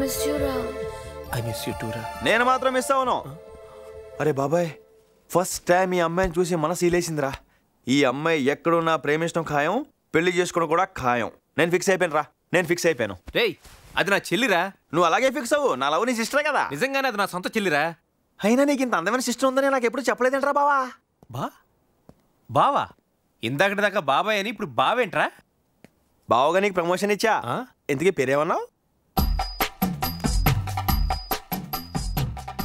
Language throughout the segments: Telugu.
మిస్ యు రా. ఐ మిస్ యూ టూ రా. నేను మాత్రం మిస్ అవును. అరే బాబాయ్, ఫస్ట్ టైం ఈ అమ్మాయిని చూసి మనసు ఈలేసిందిరా. ఈ అమ్మాయి ఎక్కడున్నా ప్రేమించడం ఖాయం, పెళ్లి చేసుకోవడం కూడా ఖాయం. నేను ఫిక్స్ అయిపోయాను రా, నేను ఫిక్స్ అయిపోయాను. రేయ్, అది నా చెల్లిరా. నువ్వు అలాగే ఫిక్స్ అవ్వు, నా లవ్ నీ సిస్టరే కదా. నిజంగానే అది నా సొంత చెల్లిరా. అయినా నీకు ఇంత అందమైన సిస్టర్ ఉందని నాకు ఎప్పుడు చెప్పలేదంట్రా బావా. బావా? ఇందాకటి దాకా బాబాయ్ అని, ఇప్పుడు బావేంట్రా? బావగా నీకు ప్రమోషన్ ఇచ్చా. ఎందుకే పేరేమన్నావు?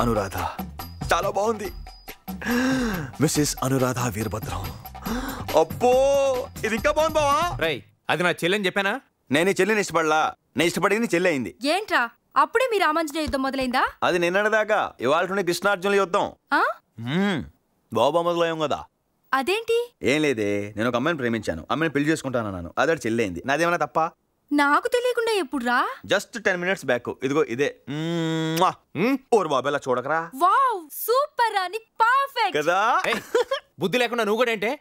అనురాధ. చాలా బాగుంది. మిస్సెస్ అనురాధ వీరభద్రం. అబ్బో, ఇది ఇంకా బాగుంది బావా. రేయ్, అది నా చెల్లి అని చెప్పానా? నేను ఈ చెల్లిని ఇష్టపడలా, నేను ఇష్టపడింది చెల్లి అయింది. ఏంట్రా అప్పుడే మీ రామాంజనేయ యుద్ధం మొదలైందా? అది నిన్నటిదాకా, ఇవాళ కృష్ణార్జునుల యుద్ధం. బాబా మొదలయ్యాం కదా. అదేంటి? ఏం లేదే, నేను ఒక అమ్మాయిని ప్రేమించాను, అమ్మాయిని పెళ్లి చేసుకుంటానన్నాను, అదే చెల్లి అయింది. నాదేమన్నా తప్ప? నాకు తెలియకుండా ఎప్పుడురా? Just 10 minutes back. ఇదిగో ఇదే. ఓరు బాబా, ఇలా చూడకరా. వావ్, సూపర్ రా, నీకు పర్ఫెక్ట్ కదా. బుద్ధి లేకుండా నువ్వు కూడా ఏంటే?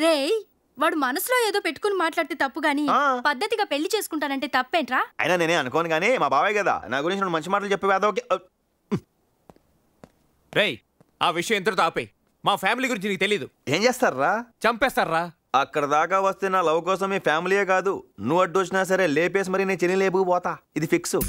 రేయ్, వాడు మనసులో ఏదో పెట్టుకుని మాట్లాడితే తప్పు గాని పద్ధతిగా పెళ్లి చేసుకుంటానంటే తప్పేంట్రా? అయినా నేనే అనుకోను గానీ మా బాబాయ్ కదా, నా గురించి నువ్వు మంచి మాటలు చెప్పేవి. అదొకే. రేయ్, ఆ విషయం ఎంతటితో ఆపే. మా ఫ్యామిలీ గురించి నీకు తెలీదు. ఏం చేస్తారా? చంపేస్తారా? అక్కడ దాకా వస్తే నా లవ్ కోసం మీ ఫ్యామిలీయే కాదు, నువ్వు అడ్డు వచ్చినా సరే లేపేసి మరి నేను చెల్లి లేపుకుపోతా. ఇది ఫిక్స్.